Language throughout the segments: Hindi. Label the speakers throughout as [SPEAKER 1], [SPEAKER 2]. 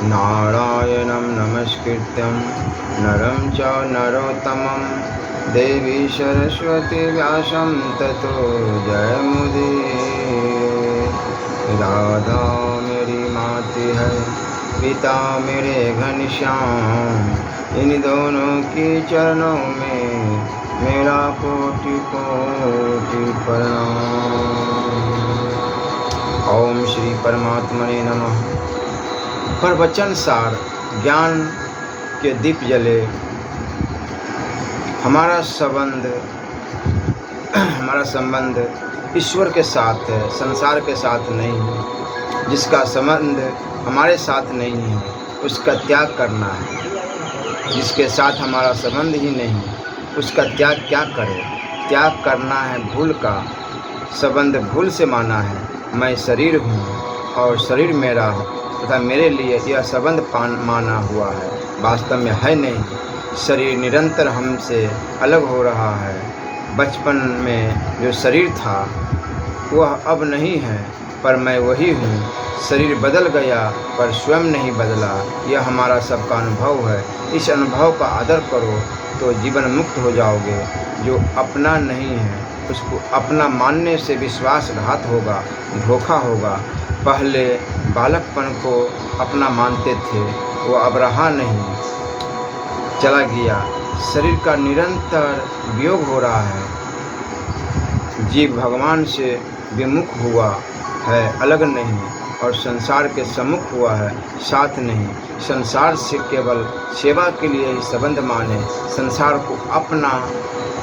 [SPEAKER 1] नारायणं नमस्कृत्यं नरं च नरोत्तमं देवी सरस्वती व्यासं ततो जयमुदीरये। राधा मेरी माती है, पिता मेरे घनश्याम, इन दोनों के चरणों में मेरा कोटि कोटि प्रणाम। ओम श्री परमात्मने नमः। प्रवचन सार ज्ञान के दीप जले। हमारा संबंध ईश्वर के साथ है, संसार के साथ नहीं है। जिसका संबंध हमारे साथ नहीं है उसका त्याग करना है। जिसके साथ हमारा संबंध ही नहीं उसका त्याग क्या करे? त्याग करना है भूल का। संबंध भूल से माना है। मैं शरीर हूँ और शरीर मेरा है तथा मेरे लिए यह संबंध माना हुआ है। वास्तव में है नहीं। शरीर निरंतर हमसे अलग हो रहा है। बचपन में जो शरीर था वह अब नहीं है, पर मैं वही हूँ। शरीर बदल गया पर स्वयं नहीं बदला। यह हमारा सबका अनुभव है। इस अनुभव का आदर करो तो जीवन मुक्त हो जाओगे। जो अपना नहीं है उसको अपना मानने से विश्वासघात होगा, धोखा होगा। पहले बालकपन को अपना मानते थे, वो अब रहा नहीं, चला गया। शरीर का निरंतर वियोग हो रहा है। जीव भगवान से विमुख हुआ है, अलग नहीं, और संसार के सम्मुख हुआ है, साथ नहीं। संसार से केवल सेवा के लिए ही संबंध माने। संसार को अपना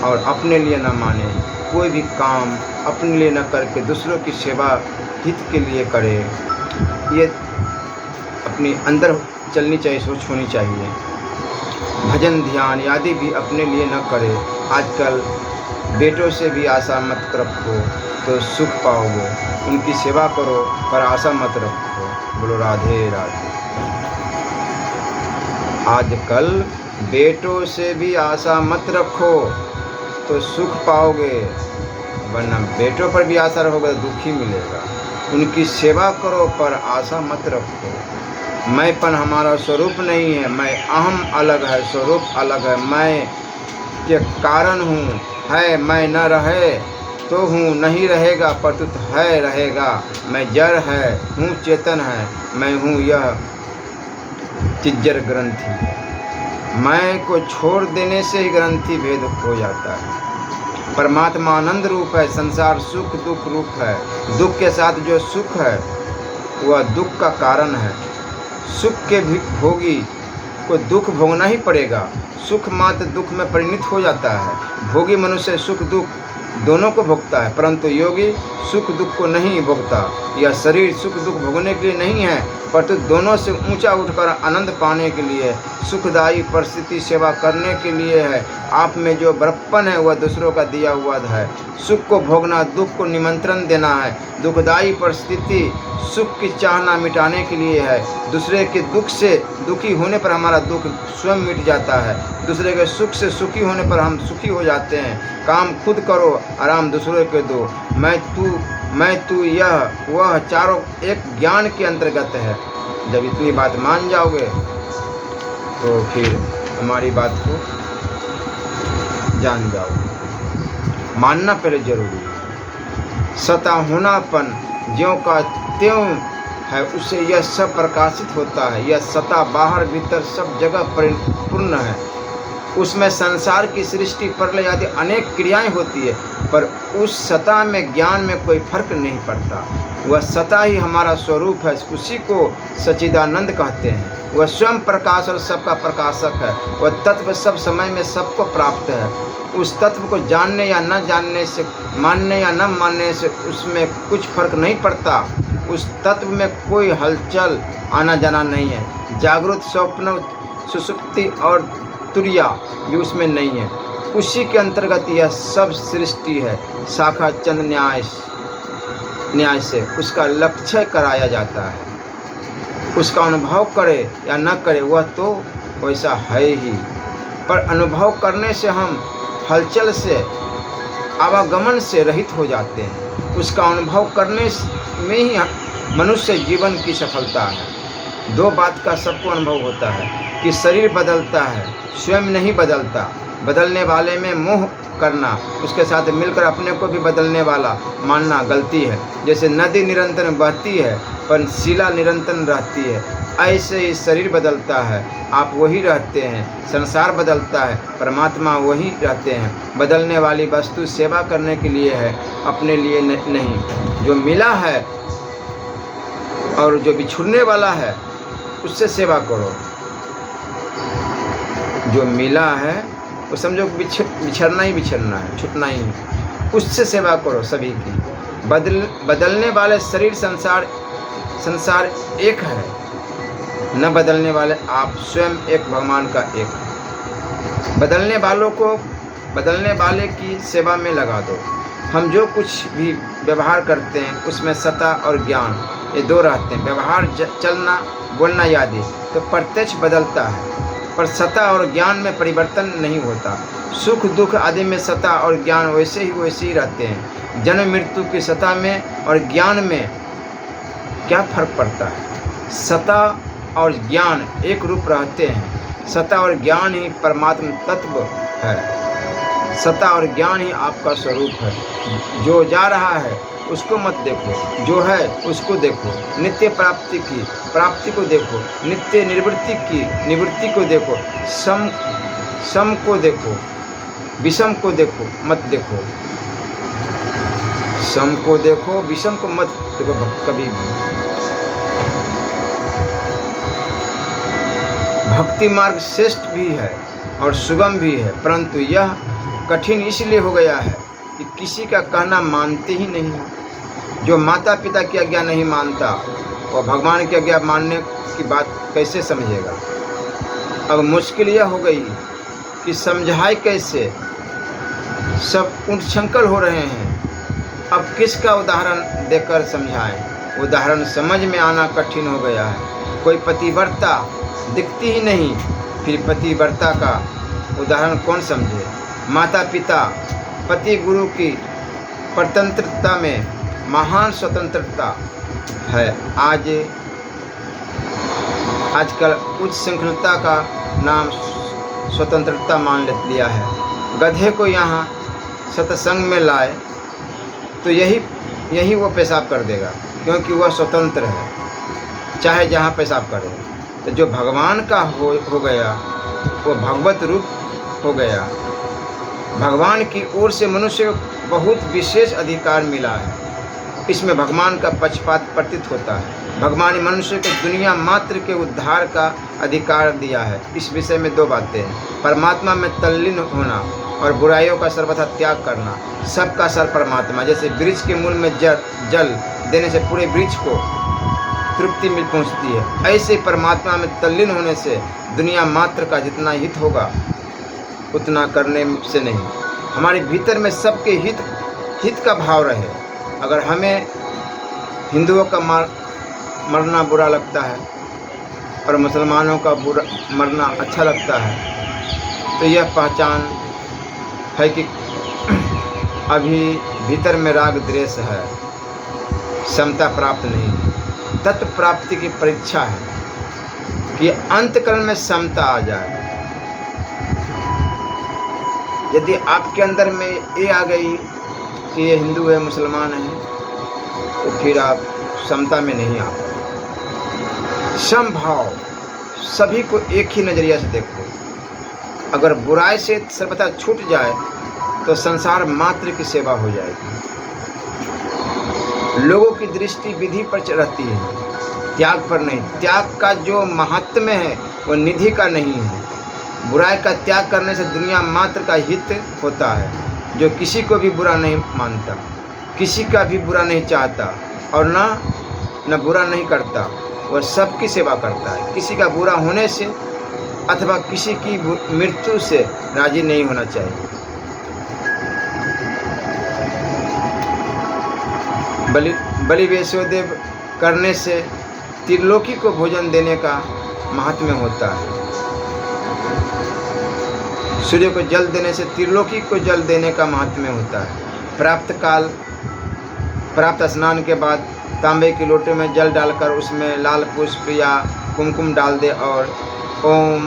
[SPEAKER 1] और अपने लिए न माने। कोई भी काम अपने लिए न करके दूसरों की सेवा हित के लिए करे। ये अपनी अंदर चलनी चाहिए, सोच होनी चाहिए। भजन ध्यान आदि भी अपने लिए न करे। आजकल बेटों से भी आशा मत रखो तो सुख पाओगे। उनकी सेवा करो पर आशा मत रखो। बोलो राधे राधे। आजकल बेटों से भी आशा मत रखो तो सुख पाओगे, वरना बेटों पर भी आशा रखोगे तो दुख ही मिलेगा। उनकी सेवा करो पर आशा मत रखो। मैंपन हमारा स्वरूप नहीं है। मैं अहम अलग है, स्वरूप अलग है। मैं के कारण हूँ, है मैं न रहे तो हूँ, नहीं रहेगा परतुत है रहेगा। मैं जड़ है हूँ, चेतन है। मैं हूँ यह चिज्जर ग्रंथि। मैं को छोड़ देने से ही ग्रंथि भेद हो जाता है। परमात्मा आनंद रूप है। संसार सुख दुख रूप है। दुख के साथ जो सुख है वह दुख का कारण है। सुख के भी भोगी को दुख भोगना ही पड़ेगा। सुख मात्र दुख में परिणत हो जाता है। भोगी मनुष्य सुख दुख दोनों को भोगता है, परंतु योगी सुख दुख को नहीं भोगता। यह शरीर सुख दुख भोगने के लिए नहीं है, परंतु दोनों से ऊंचा उठकर आनंद पाने के लिए, सुखदायी परिस्थिति सेवा करने के लिए है। आप में जो बड़प्पन है वह दूसरों का दिया हुआ है। सुख को भोगना, दुख को निमंत्रण देना है। दुखदायी परिस्थिति सुख की चाहना मिटाने के लिए है। दूसरे के दुख से दुखी होने पर हमारा दुख स्वयं मिट जाता है। दूसरे के सुख से सुखी होने पर हम सुखी हो जाते हैं। काम खुद करो, आराम दूसरों के दो। मैं तू यह वह चारों एक ज्ञान के अंतर्गत है। जब इतनी बात मान जाओगे तो फिर हमारी बात को जान जाओगे। मानना पहले जरूरी है। सता होनापन ज्यों का त्यों है, उससे यह सब प्रकाशित होता है। यह सता बाहर भीतर सब जगह परिपूर्ण है। उसमें संसार की सृष्टि प्रलय आदि अनेक क्रियाएं होती है, पर उस सता में ज्ञान में कोई फर्क नहीं पड़ता। वह सता ही हमारा स्वरूप है। उसी को सच्चिदानंद कहते हैं। वह स्वयं प्रकाश और सबका प्रकाशक है। वह तत्व सब समय में सबको प्राप्त है। उस तत्व को जानने या न जानने से, मानने या न मानने से उसमें कुछ फर्क नहीं पड़ता। उस तत्व में कोई हलचल आना जाना नहीं है। जागृत, स्वप्न, सुषुप्ति और तुरिया भी उसमें नहीं है। उसी के अंतर्गत यह सब सृष्टि है। शाखा चंद न्याय से उसका लक्ष्य कराया जाता है। उसका अनुभव करे या न करे वह तो वैसा है ही, पर अनुभव करने से हम हलचल से, आवागमन से रहित हो जाते हैं। उसका अनुभव करने में ही मनुष्य जीवन की सफलता है। दो बात का सबको अनुभव होता है कि शरीर बदलता है, स्वयं नहीं बदलता। बदलने वाले में मोह करना, उसके साथ मिलकर अपने को भी बदलने वाला मानना गलती है। जैसे नदी निरंतर बहती है पर शिला निरंतर रहती है, ऐसे ही शरीर बदलता है, आप वही रहते हैं। संसार बदलता है, परमात्मा वही रहते हैं। बदलने वाली वस्तु सेवा करने के लिए है, अपने लिए नहीं। जो मिला है और जो बिछुड़ने वाला है उससे सेवा करो। जो मिला है वो समझो बिछड़ना ही है, छूटना ही है, उससे सेवा करो सभी की। बदलने वाले शरीर संसार एक है, न बदलने वाले आप स्वयं एक, भगवान का एक। बदलने वाले की सेवा में लगा दो। हम जो कुछ भी व्यवहार करते हैं उसमें सत्ता और ज्ञान ये दो रहते हैं। व्यवहार चलना बोलना आदि तो प्रत्यक्ष बदलता है, पर सत्ता और ज्ञान में परिवर्तन नहीं होता। सुख दुख आदि में सत्ता और ज्ञान वैसे ही रहते हैं। जन्म मृत्यु की सत्ता में और ज्ञान में क्या फर्क पड़ता है? सत्ता और ज्ञान एक रूप रहते हैं। सत्ता और ज्ञान ही परमात्म तत्व है। सत्ता और ज्ञान ही आपका स्वरूप है। जो जा रहा है उसको मत देखो, जो है उसको देखो। नित्य प्राप्ति को देखो, नित्य निवृत्ति को देखो। सम को देखो, विषम को देखो मत देखो। सम को देखो, विषम को मत देखो कभी भी। भक्ति मार्ग श्रेष्ठ भी है और सुगम भी है, परंतु यह कठिन इसलिए हो गया है कि किसी का कहना मानते ही नहीं। जो माता पिता की आज्ञा नहीं मानता और भगवान की आज्ञा मानने की बात कैसे समझेगा? अब मुश्किल यह हो गई कि समझाए कैसे, सब उठछंकल हो रहे हैं। अब किसका उदाहरण देकर समझाएं? उदाहरण समझ में आना कठिन हो गया है। कोई पतिव्रता दिखती ही नहीं, फिर पतिव्रता का उदाहरण कौन समझे? माता पिता पति गुरु की परतंत्रता में महान स्वतंत्रता है। आजकल उच्च श्रृंखलता का नाम स्वतंत्रता मान लिया है। गधे को यहाँ सत्संग में लाए तो यही वो पेशाब कर देगा, क्योंकि वह स्वतंत्र है, चाहे जहाँ पेशाब करे। तो जो भगवान का हो गया वो भगवत रूप हो गया। भगवान की ओर से मनुष्य को बहुत विशेष अधिकार मिला है। इसमें भगवान का पक्षपात प्रतीत होता है। भगवान ने मनुष्य को दुनिया मात्र के उद्धार का अधिकार दिया है। इस विषय में दो बातें हैं: परमात्मा में तल्लीन होना और बुराइयों का सर्वथा त्याग करना। सबका सर परमात्मा। जैसे वृक्ष के मूल में जल देने से पूरे वृक्ष को तृप्ति मिल पहुँचती है, ऐसे परमात्मा में तल्लीन होने से दुनिया मात्र का जितना हित होगा उतना करने से नहीं। हमारे भीतर में सबके हित का भाव रहे। अगर हमें हिंदुओं का मरना बुरा लगता है और मुसलमानों का मरना अच्छा लगता है, तो यह पहचान है कि अभी भीतर में राग द्वेष है, समता प्राप्त नहीं। तत्व प्राप्ति की परीक्षा है कि अंतकरण में समता आ जाए। यदि आपके अंदर में ये आ गई कि ये हिंदू है मुसलमान है, तो फिर आप समता में नहीं आ पाए। समभाव, सभी को एक ही नज़रिया से देखो। अगर बुराई से सर्वथा छूट जाए तो संसार मात्र की सेवा हो जाएगी। लोगों की दृष्टि विधि पर रहती है, त्याग पर नहीं। त्याग का जो महात्म्य है वो निधि का नहीं है। बुराई का त्याग करने से दुनिया मात्र का हित होता है। जो किसी को भी बुरा नहीं मानता, किसी का भी बुरा नहीं चाहता और न बुरा नहीं करता, वह सबकी सेवा करता है। किसी का बुरा होने से अथवा किसी की मृत्यु से राजी नहीं होना चाहिए। बलि वैश्वदेव करने से त्रिलोकी को भोजन देने का महात्म्य होता है। सूर्य को जल देने से त्रिलोकी को जल देने का महात्म्य होता है। प्राप्त स्नान के बाद तांबे के लोटे में जल डालकर उसमें लाल पुष्प या कुमकुम डाल दे और ओम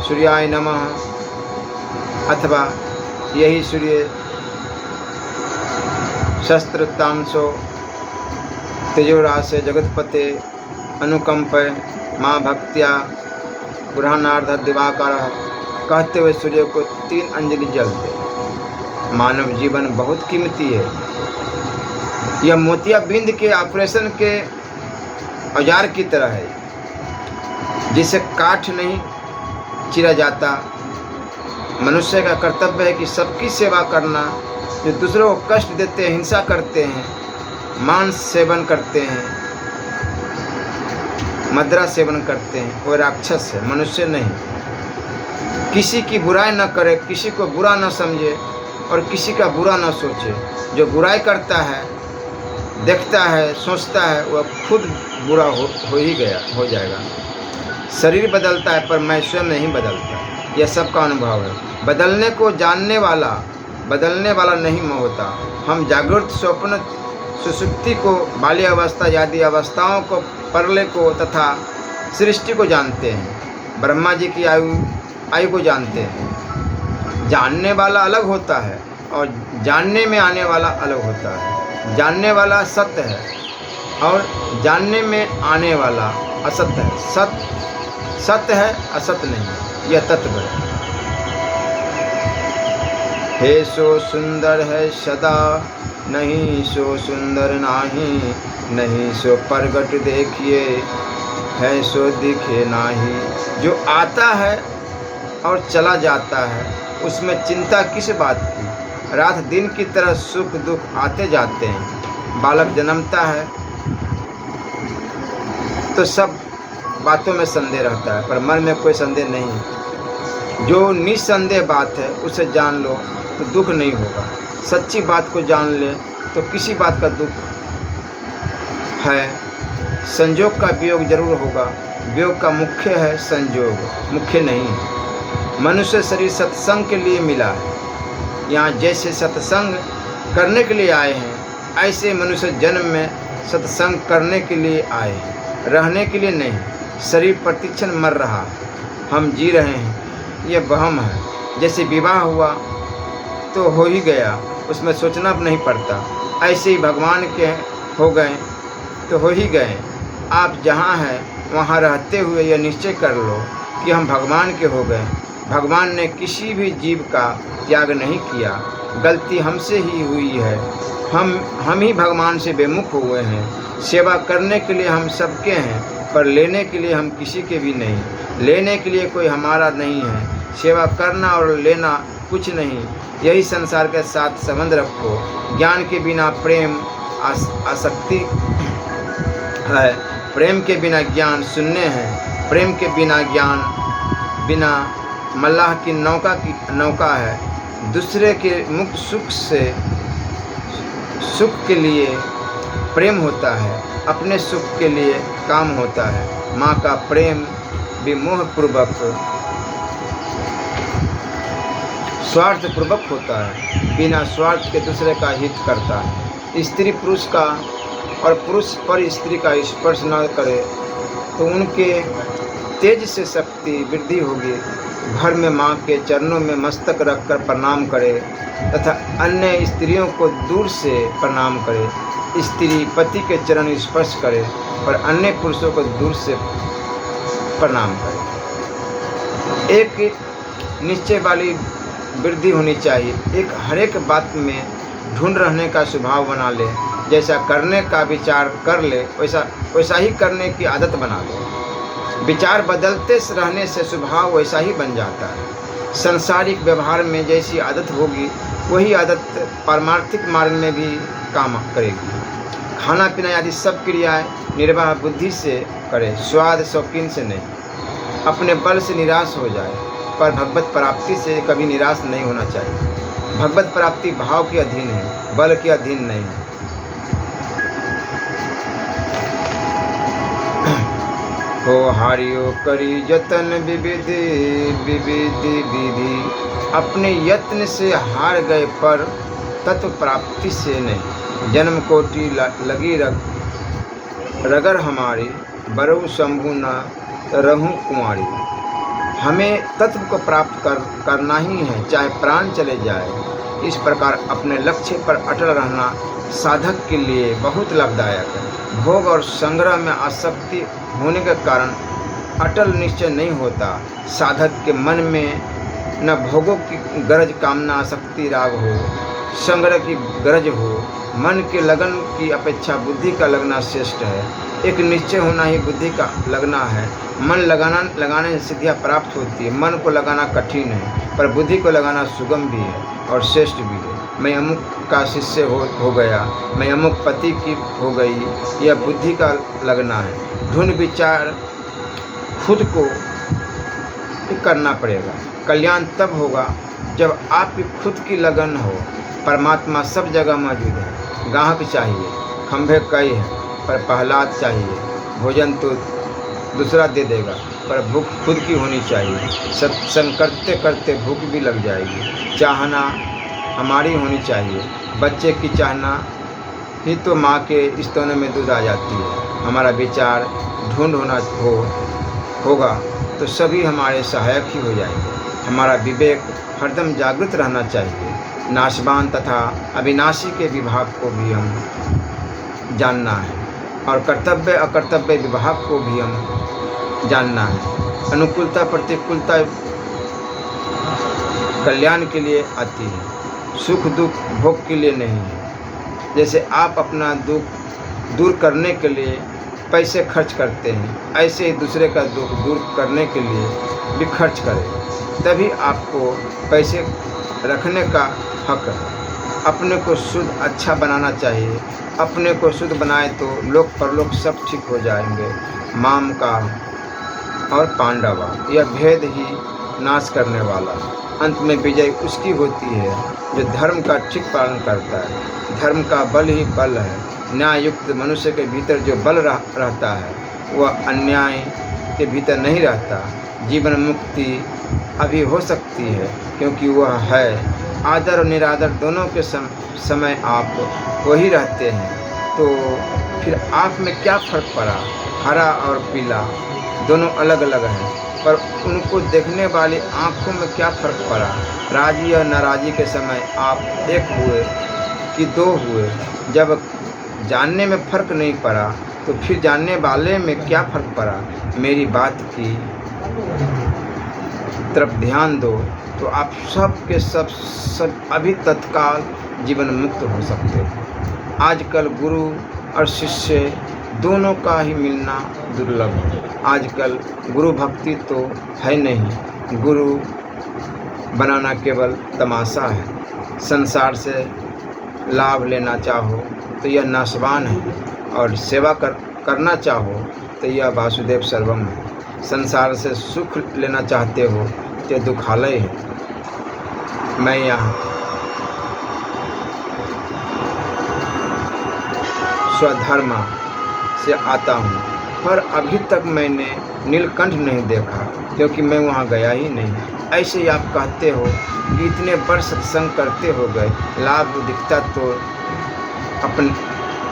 [SPEAKER 1] सूर्याय नमः अथवा यही सूर्य शस्त्र तामसो तेजोरासे जगतपते अनुकंप माँ भक्त्या बुरहानार्ध दिवाकर कहते हुए सूर्य को 3 अंजलि जल दे। मानव जीवन बहुत कीमती है। यह मोतियाबिंद के ऑपरेशन के औजार की तरह है जिसे काट नहीं चीरा जाता। मनुष्य का कर्तव्य है कि सबकी सेवा करना। जो दूसरों को कष्ट देते हैं, हिंसा करते हैं, मांस सेवन करते हैं, मदिरा सेवन करते हैं, वो राक्षस है, मनुष्य नहीं। किसी की बुराई न करे, किसी को बुरा न समझे और किसी का बुरा न सोचे। जो बुराई करता है, देखता है, सोचता है, वह खुद बुरा हो जाएगा। शरीर बदलता है पर मैं स्वयं नहीं बदलता। यह सबका अनुभव है। बदलने को जानने वाला बदलने वाला नहीं होता। हम जागृत, स्वप्न, सुसुप्ति को, बाल्यावस्था आदि अवस्थाओं को, परले को तथा सृष्टि को जानते हैं। ब्रह्मा जी की आयु को जानते हैं। जानने वाला अलग होता है और जानने में आने वाला अलग होता है। जानने वाला सत्य है और जानने में आने वाला असत्य है। सत्य है, असत्य नहीं। यह तत्व है। हे सो सुंदर है सदा, नहीं सो सुंदर नाही, नहीं सो प्रगट देखिए, है सो दिखे नाही। जो आता है और चला जाता है उसमें चिंता किस बात की। रात दिन की तरह सुख दुख आते जाते हैं। बालक जन्मता है तो सब बातों में संदेह रहता है पर मन में कोई संदेह नहीं। जो निसंदेह बात है उसे जान लो तो दुख नहीं होगा। सच्ची बात को जान ले तो किसी बात का दुख है। संयोग का वियोग जरूर होगा। वियोग का मुख्य है संयोग, मुख्य नहीं। मनुष्य शरीर सत्संग के लिए मिला है। यहाँ जैसे सत्संग करने के लिए आए हैं, ऐसे मनुष्य जन्म में सत्संग करने के लिए आए हैं, रहने के लिए नहीं। शरीर प्रतिक्षण मर रहा है, हम जी रहे हैं, यह वहम है। जैसे विवाह हुआ तो हो ही गया, उसमें सोचना नहीं पड़ता। ऐसे ही भगवान के हो गए तो हो ही गए। आप जहाँ हैं वहाँ रहते हुए यह निश्चय कर लो कि हम भगवान के हो गए। भगवान ने किसी भी जीव का त्याग नहीं किया। गलती हमसे ही हुई है। हम ही भगवान से बेमुख हुए हैं। सेवा करने के लिए हम सबके हैं पर लेने के लिए हम किसी के भी नहीं। लेने के लिए कोई हमारा नहीं है। सेवा करना और लेना कुछ नहीं। यही संसार के साथ संबंध रखो। ज्ञान के बिना प्रेम आसक्ति है। प्रेम के बिना ज्ञान शून्य है। प्रेम के बिना ज्ञान बिना मल्लाह की नौका है। दूसरे के मुक्त सुख के लिए प्रेम होता है, अपने सुख के लिए काम होता है। माँ का प्रेम भी मोहपूर्वक स्वार्थपूर्वक होता है, बिना स्वार्थ के दूसरे का हित करता है। स्त्री पुरुष का और पुरुष पर स्त्री का स्पर्श न करे तो उनके तेज से शक्ति वृद्धि होगी। घर में माँ के चरणों में मस्तक रखकर प्रणाम करे तथा अन्य स्त्रियों को दूर से प्रणाम करे। स्त्री पति के चरण स्पर्श करे और अन्य पुरुषों को दूर से प्रणाम करे। एक निश्चय वाली वृद्धि होनी चाहिए। एक हर एक बात में ढूंढ रहने का स्वभाव बना ले। जैसा करने का विचार कर ले वैसा ही करने की आदत बना ले। विचार बदलते रहने से स्वभाव वैसा ही बन जाता है। सांसारिक व्यवहार में जैसी आदत होगी वही आदत पारमार्थिक मार्ग में भी काम करेगी। खाना पीना आदि सब क्रियाएं निर्वाह बुद्धि से करे, स्वाद शौकीन से नहीं। अपने बल से निराश हो जाए पर भगवत प्राप्ति से कभी निराश नहीं होना चाहिए। भगवत प्राप्ति भाव के अधीन है, बल के अधीन नहीं है। हो हारियो करी यतन विविधि विधि। अपने यत्न से हार गए पर तत्व प्राप्ति से नहीं। जन्म कोटि लगी रगर हमारी, बरऊ शंभु न रहूं कुंवारी। हमें तत्व को प्राप्त करना ही है, चाहे प्राण चले जाए। इस प्रकार अपने लक्ष्य पर अटल रहना साधक के लिए बहुत लाभदायक है। भोग और संग्रह में आसक्ति होने के कारण अटल निश्चय नहीं होता। साधक के मन में न भोगों की गरज कामना आसक्ति राग हो, संग्रह की गरज हो। मन के लगन की अपेक्षा बुद्धि का लगना श्रेष्ठ है। एक निश्चय होना ही बुद्धि का लगना है। मन लगाने से सिद्धियाँ प्राप्त होती है। मन को लगाना कठिन है, पर बुद्धि को लगाना सुगम भी है और श्रेष्ठ भी है। मैं अमुक का शिष्य हो गया, मैं अमुक पति की हो गई, यह बुद्धि का लगना है। ढूंढ विचार खुद को करना पड़ेगा। कल्याण तब होगा जब आपकी खुद की लगन हो। परमात्मा सब जगह मौजूद है। गाहक चाहिए, खंभे कई हैं, पर प्रहलाद चाहिए। भोजन तो दूसरा दे देगा, पर भूख खुद की होनी चाहिए। सत्संग करते करते भूख भी लग जाएगी। चाहना हमारी होनी चाहिए। बच्चे की चाहना ही तो माँ के स्तनों में दूध आ जाती है। हमारा विचार ढूंढ होगा तो सभी हमारे सहायक ही हो जाएंगे। हमारा विवेक हरदम जागृत रहना चाहिए। नाशवान तथा अविनाशी के विभाग को भी हम जानना है और कर्तव्य अकर्तव्य विभाग को भी हम जानना है। अनुकूलता प्रतिकूलता कल्याण के लिए आती है, सुख दुख भोग के लिए नहीं है। जैसे आप अपना दुख दूर करने के लिए पैसे खर्च करते हैं, ऐसे ही दूसरे का दुख दूर करने के लिए भी खर्च करें, तभी आपको पैसे रखने का हक है। अपने को शुद्ध अच्छा बनाना चाहिए। अपने को शुद्ध बनाए तो लोक परलोक सब ठीक हो जाएंगे। माम का और पांडवा, यह भेद ही नाश करने वाला। अंत में विजय उसकी होती है जो धर्म का ठीक पालन करता है। धर्म का बल ही बल है। न्याय युक्त मनुष्य के भीतर जो बल रहता है वह अन्याय के भीतर नहीं रहता। जीवन मुक्ति अभी हो सकती है क्योंकि वह है। आदर और निरादर दोनों के समय आप वही रहते हैं, तो फिर आप में क्या फ़र्क पड़ा? हरा और पीला दोनों अलग अलग हैं, पर उनको देखने वाली आँखों में क्या फ़र्क पड़ा? राजी और नाराज़ी के समय आप एक हुए कि दो हुए? जब जानने में फ़र्क नहीं पड़ा तो फिर जानने वाले में क्या फ़र्क पड़ा? मेरी बात की तरफ ध्यान दो तो आप सब के सब अभी तत्काल जीवन मुक्त हो सकते हो। आजकल गुरु और शिष्य दोनों का ही मिलना दुर्लभ है। आजकल गुरु भक्ति तो है नहीं, गुरु बनाना केवल तमाशा है। संसार से लाभ लेना चाहो तो यह नाशवान है और सेवा करना चाहो तो यह वासुदेव सर्वम है। संसार से सुख लेना चाहते हो तो दुखालय है। मैं यहाँ स्वधर्मा से आता हूँ, पर अभी तक मैंने नीलकंठ नहीं देखा क्योंकि मैं वहाँ गया ही नहीं। ऐसे ही आप कहते हो कि इतने वर्ष सत्संग करते हो गए, लाभ दिखता तो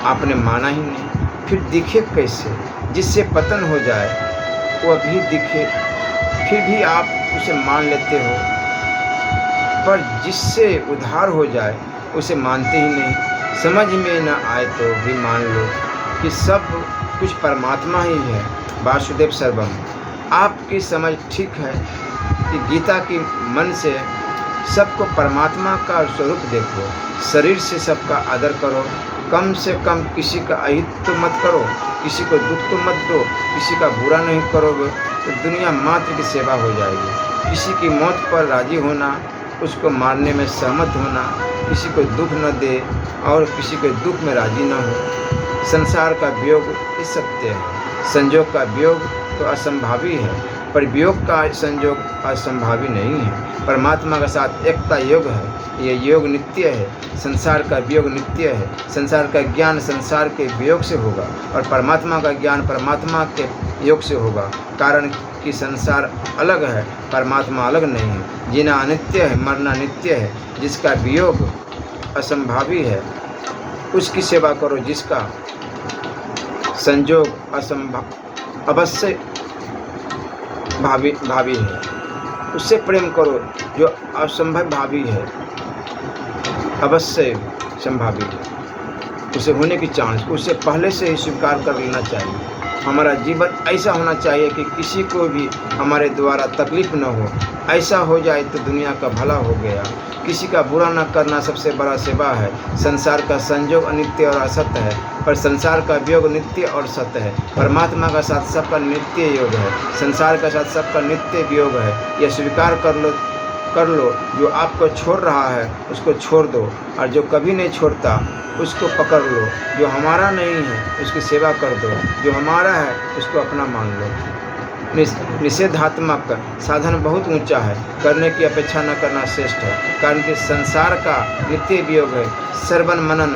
[SPEAKER 1] आपने माना ही नहीं, फिर दिखे कैसे? जिससे पतन हो जाए वह भी दिखे, फिर भी आप उसे मान लेते हो, पर जिससे उद्धार हो जाए उसे मानते ही नहीं। समझ में न आए तो भी मान लो कि सब कुछ परमात्मा ही है, वासुदेव सर्वम। आपकी समझ ठीक है कि गीता की मन से सबको परमात्मा का स्वरूप देखो, शरीर से सबका आदर करो, कम से कम किसी का अहित तो मत करो, किसी को दुख तो मत दो, किसी का बुरा नहीं करोगे तो दुनिया मात्र की सेवा हो जाएगी। किसी की मौत पर राजी होना, उसको मारने में सहमत होना, किसी को दुख न दे और किसी के दुख में राजी न हो। संसार का वियोग ही सत्य है, संयोग का वियोग तो असंभावी है, पर वियोग का संयोग असंभावी नहीं है। परमात्मा के साथ एकता योग है, यह योग नित्य है। संसार का वियोग नित्य है। संसार का ज्ञान संसार के वियोग से होगा और परमात्मा का ज्ञान परमात्मा के योग से होगा। कारण कि संसार अलग है, परमात्मा अलग नहीं है। जीना अनित्य है, मरना नित्य है। जिसका वियोग असंभावी है उसकी सेवा करो, जिसका संयोग अवश्य भावी है, उससे प्रेम करो जो असंभव भावी है, अवश्य संभावी है, उसे होने की चांस उसे पहले से ही स्वीकार कर लेना चाहिए। हमारा जीवन ऐसा होना चाहिए कि किसी को भी हमारे द्वारा तकलीफ न हो। ऐसा हो जाए तो दुनिया का भला हो गया। किसी का बुरा न करना सबसे बड़ा सेवा है। संसार का संयोग अनित्य और असत्य है, पर संसार का वियोग नित्य और सत्य है। परमात्मा का साथ सबका नित्य योग है, संसार का साथ सबका नित्य वियोग है। यह स्वीकार कर लो। जो आपको छोड़ रहा है उसको छोड़ दो, और जो कभी नहीं छोड़ता उसको पकड़ लो। जो हमारा नहीं है उसकी सेवा कर दो, जो हमारा है उसको अपना मान लो। निषेधात्मक साधन बहुत ऊंचा है, करने की अपेक्षा न करना श्रेष्ठ है, कारण कि संसार का नित्य वियोग है। श्रवण मनन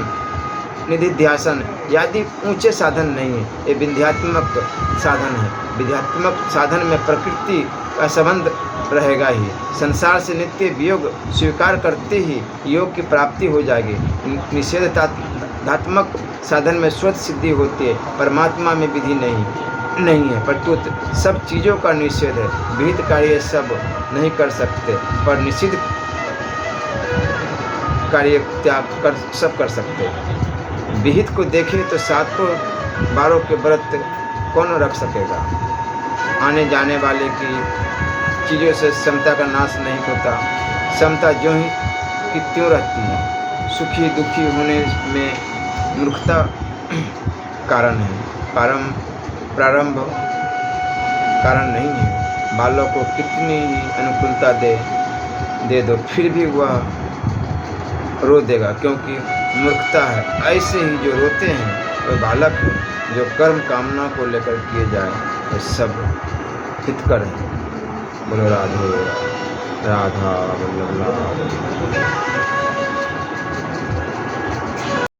[SPEAKER 1] निधिध्यासन यदि ऊंचे साधन नहीं है, ये विध्यात्मक साधन है। विध्यात्मक साधन में प्रकृति का संबंध रहेगा ही। संसार से नित्य वियोग स्वीकार करते ही योग की प्राप्ति हो जाएगी। निषेधात्मक साधन में स्वतः सिद्धि होती है, परमात्मा में विधि नहीं है। परंतु सब चीज़ों का निषेध है। विहित कार्य सब नहीं कर सकते, पर निषिद्ध कार्य त्याग कर सब कर सकते हैं। विहित को देखें तो 7 बारों के व्रत कौन रख सकेगा। आने जाने वाले की चीज़ों से समता का नाश नहीं होता। समता जो ही कि त्यों रहती है। सुखी दुखी होने में मूर्खता कारण है, प्रारंभ कारण नहीं है। बालों को कितनी ही अनुकूलता दे दो फिर भी वह रो देगा, क्योंकि मूर्खता है। ऐसे ही जो रोते हैं वह बालक है। जो कर्म कामना को लेकर किए जाए वो सब हितकर है। बोलो राधे राधा वल्लभ।